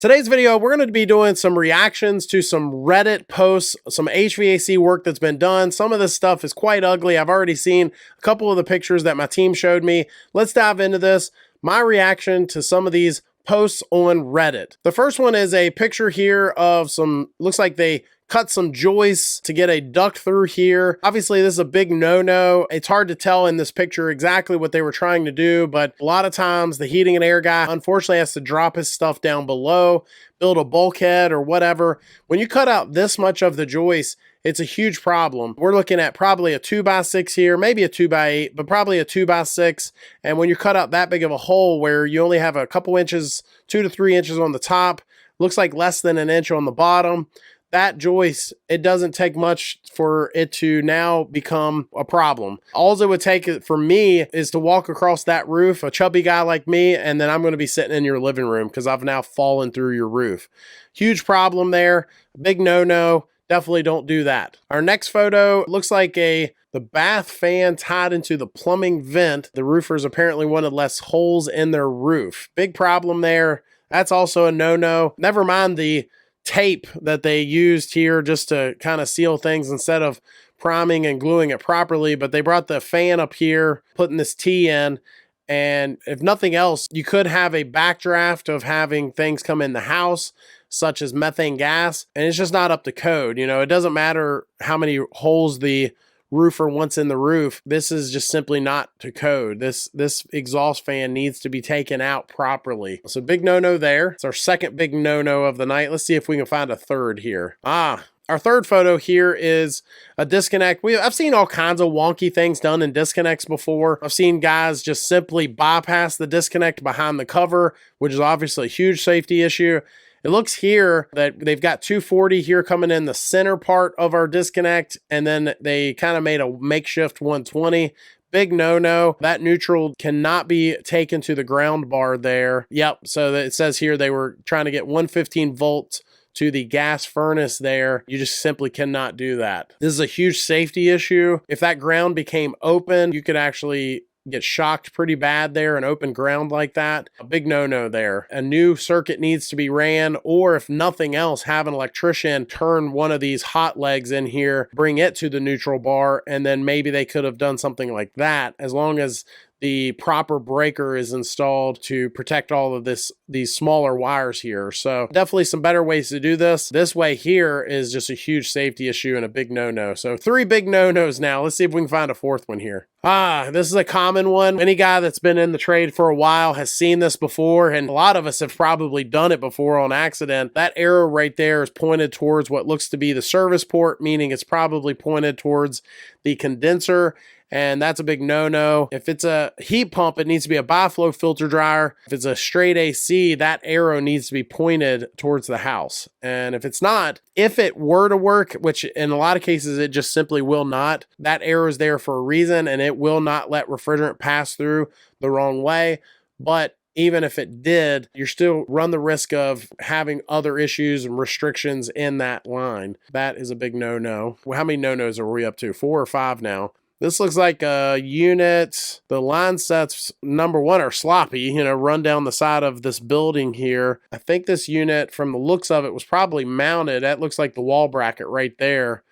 Today's video, we're going to be doing some reactions to some Reddit posts, some HVAC work that's been done. Some of this stuff is quite ugly. I've already seen a couple of the pictures that my team showed me. Let's dive into this. My reaction to some of these posts on Reddit. The first one is a picture here of some, looks like they cut some joists to get a duct through here. Obviously, this is a big no-no. It's hard to tell in this picture exactly what they were trying to do, but a lot of times the heating and air guy unfortunately has to drop his stuff down below, build a bulkhead or whatever. When you cut out this much of the joist, it's a huge problem. We're looking at probably a 2x6 here, maybe a 2x8, but probably a 2x6. And when you cut out that big of a hole where you only have a couple inches, 2 to 3 inches on the top, looks like less than an inch on the bottom, that joist, it doesn't take much for it to now become a problem. All it would take for me is to walk across that roof, a chubby guy like me, and then I'm going to be sitting in your living room because I've now fallen through your roof. Huge problem there. Big no-no. Definitely don't do that. Our next photo looks like the bath fan tied into the plumbing vent. The roofers apparently wanted less holes in their roof. Big problem there. That's also a no-no. Never mind the tape that they used here just to kind of seal things instead of priming and gluing it properly, but they brought the fan up here, putting this T in, and if nothing else, you could have a backdraft of having things come in the house, such as methane gas, and it's just not up to code. You know, it doesn't matter how many holes the roofer wants in the roof. This is just simply not to code. This exhaust fan needs to be taken out properly. So big no-no there. It's our second big no-no of the night. Let's see if we can find a third here. Our third photo here is a disconnect. I've seen all kinds of wonky things done in disconnects before. I've seen guys just simply bypass the disconnect behind the cover, which is obviously a huge safety issue. It looks here that they've got 240 here coming in the center part of our disconnect, and then they kind of made a makeshift 120. Big no-no. That neutral cannot be taken to the ground bar there. Yep, so it says here they were trying to get 115 volts to the gas furnace there. You just simply cannot do that. This is a huge safety issue. If that ground became open, you could actually get shocked pretty bad there in open ground like that. A big no-no there. A new circuit needs to be ran, or if nothing else, have an electrician turn one of these hot legs in here, bring it to the neutral bar, and then maybe they could have done something like that, as long as the proper breaker is installed to protect all of these smaller wires here. So definitely some better ways to do this. This way here is just a huge safety issue and a big no-no. So 3 big no-nos now. Let's see if we can find a fourth one here. This is a common one. Any guy that's been in the trade for a while has seen this before, and a lot of us have probably done it before on accident. That arrow right there is pointed towards what looks to be the service port, meaning it's probably pointed towards the condenser. And that's a big no-no. If it's a heat pump, it needs to be a biflow filter dryer. If it's a straight AC, that arrow needs to be pointed towards the house. And if it's not, if it were to work, which in a lot of cases it just simply will not, that arrow is there for a reason, and it will not let refrigerant pass through the wrong way. But even if it did, you still run the risk of having other issues and restrictions in that line. That is a big no-no. Well, how many no-nos are we up to? 4 or 5 now. This looks like a unit. The line sets, number one, are sloppy, you know, run down the side of this building here. I think this unit, from the looks of it, was probably mounted. That looks like the wall bracket right there.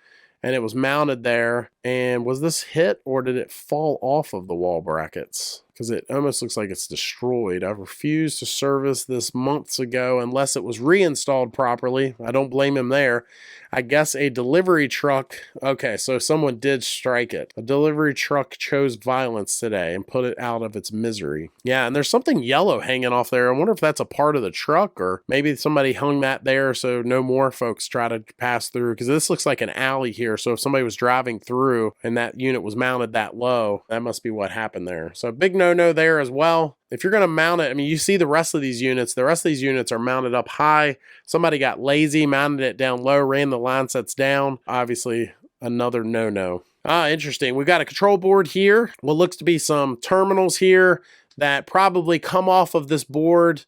And it was mounted there. And was this hit, or did it fall off of the wall brackets? Because it almost looks like it's destroyed. I refused to service this months ago unless it was reinstalled properly. I don't blame him there. I guess a delivery truck. Okay, so someone did strike it. A delivery truck chose violence today and put it out of its misery. Yeah, and there's something yellow hanging off there. I wonder if that's a part of the truck, or maybe somebody hung that there so no more folks try to pass through, because this looks like an alley here. So if somebody was driving through and that unit was mounted that low, that must be what happened there. So big no-no there as well. If you're going to mount it, I mean, you see the rest of these units. The rest of these units are mounted up high. Somebody got lazy, mounted it down low, ran the line sets down. Obviously, another no-no. Interesting. We've got a control board here. What looks to be some terminals here that probably come off of this board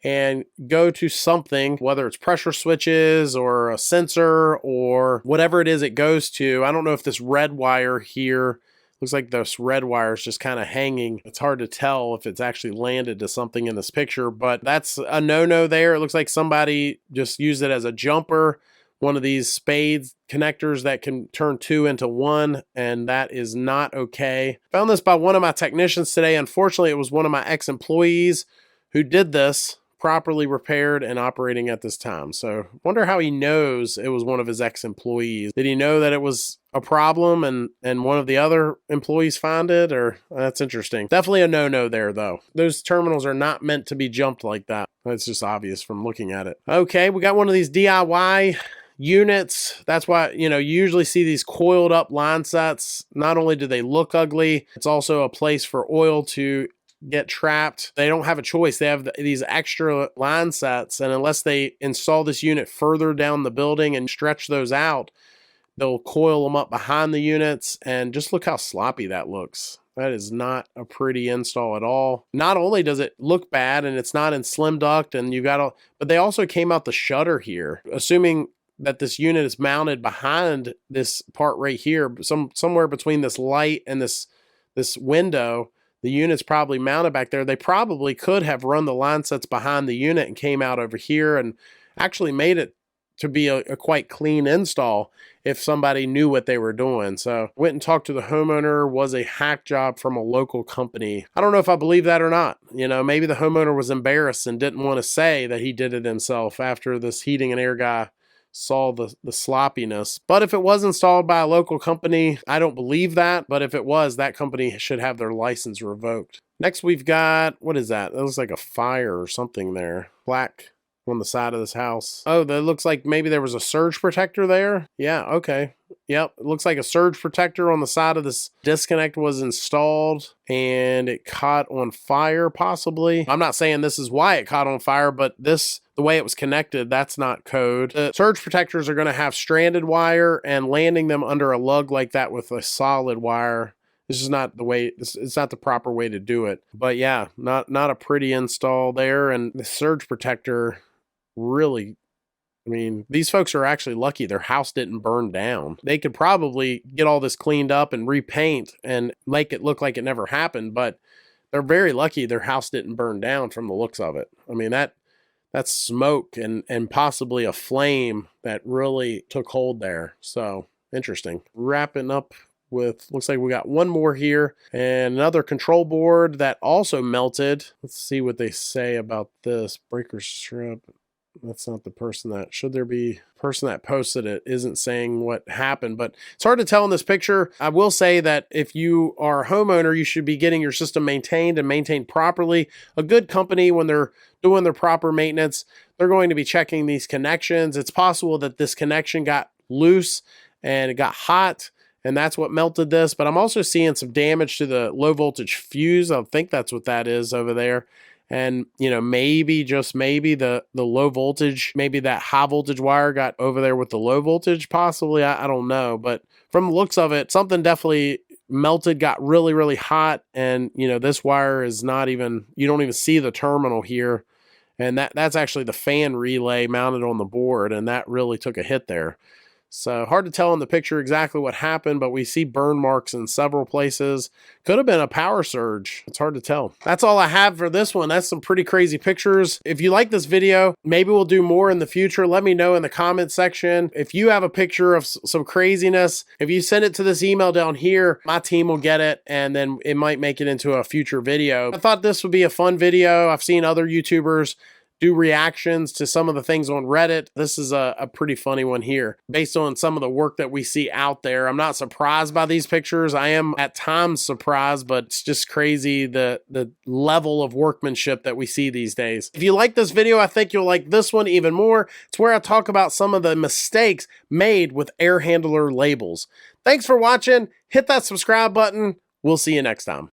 and go to something, whether it's pressure switches or a sensor or whatever it is it goes to. I don't know if this red wire here Looks like this red wire is just kind of hanging. It's hard to tell if it's actually landed to something in this picture, but that's a no-no there. It looks like somebody just used it as a jumper, one of these spades connectors that can turn 2 into 1, and that is not okay. Found this by one of my technicians today. Unfortunately, it was one of my ex-employees who did this, properly repaired and operating at this time. So wonder how he knows it was one of his ex-employees. Did he know that it was a problem and one of the other employees found it? Or that's interesting. Definitely a no-no there though. Those terminals are not meant to be jumped like that. That's just obvious from looking at it. Okay, we got one of these DIY units. That's why, you usually see these coiled up line sets. Not only do they look ugly, it's also a place for oil to get trapped. They don't have a choice. They have these extra line sets, and unless they install this unit further down the building and stretch those out, they'll coil them up behind the units, and just look how sloppy that looks. That is not a pretty install at all. Not only does it look bad and it's not in slim duct, and you got but they also came out the shutter here, assuming that this unit is mounted behind this part right here, somewhere between this light and this window. The unit's probably mounted back there. They probably could have run the line sets behind the unit and came out over here and actually made it to be a quite clean install if somebody knew what they were doing. So went and talked to the homeowner. Was a hack job from a local company. I don't know if I believe that or not. Maybe the homeowner was embarrassed and didn't want to say that he did it himself after this heating and air guy saw the sloppiness. But if it was installed by a local company, I don't believe that. But if it was, that company should have their license revoked. Next, we've got, what is that? That looks like a fire or something there. Black on the side of this house. Oh, that looks like maybe there was a surge protector there. Yeah, okay. Yep, it looks like a surge protector on the side of this disconnect was installed and it caught on fire possibly. I'm not saying this is why it caught on fire, but the way it was connected, that's not code. The surge protectors are going to have stranded wire, and landing them under a lug like that with a solid wire, this is not the way, it's not the proper way to do it. But yeah, not a pretty install there. And the surge protector really, these folks are actually lucky their house didn't burn down. They could probably get all this cleaned up and repaint and make it look like it never happened, but they're very lucky their house didn't burn down from the looks of it. That's smoke and possibly a flame that really took hold there. So interesting. Wrapping up with, looks like we got one more here and another control board that also melted. Let's see what they say about this. Breaker strip. That's not the person that, should there be a person that posted it isn't saying what happened, but it's hard to tell in this picture. I will say that if you are a homeowner, you should be getting your system maintained and maintained properly. A good company, when they're doing their proper maintenance, they're going to be checking these connections. It's possible that this connection got loose and it got hot, and that's what melted this. But I'm also seeing some damage to the low voltage fuse. I think that's what that is over there. And, maybe, just maybe the low voltage, maybe that high voltage wire got over there with the low voltage, possibly. I don't know. But from the looks of it, something definitely melted, got really, really hot. And, this wire is not even, you don't even see the terminal here. And that's actually the fan relay mounted on the board. And that really took a hit there. So hard to tell in the picture exactly what happened, but we see burn marks in several places. Could have been a power surge. It's hard to tell. That's all I have for this one. That's some pretty crazy pictures. If you like this video, maybe we'll do more in the future. Let me know in the comment section. If you have a picture of some craziness, if you send it to this email down here, my team will get it, and then it might make it into a future video. I thought this would be a fun video. I've seen other YouTubers do reactions to some of the things on Reddit. This is a pretty funny one here based on some of the work that we see out there. I'm not surprised by these pictures. I am at times surprised, but it's just crazy the level of workmanship that we see these days. If you like this video, I think you'll like this one even more. It's where I talk about some of the mistakes made with air handler labels. Thanks for watching. Hit that subscribe button. We'll see you next time.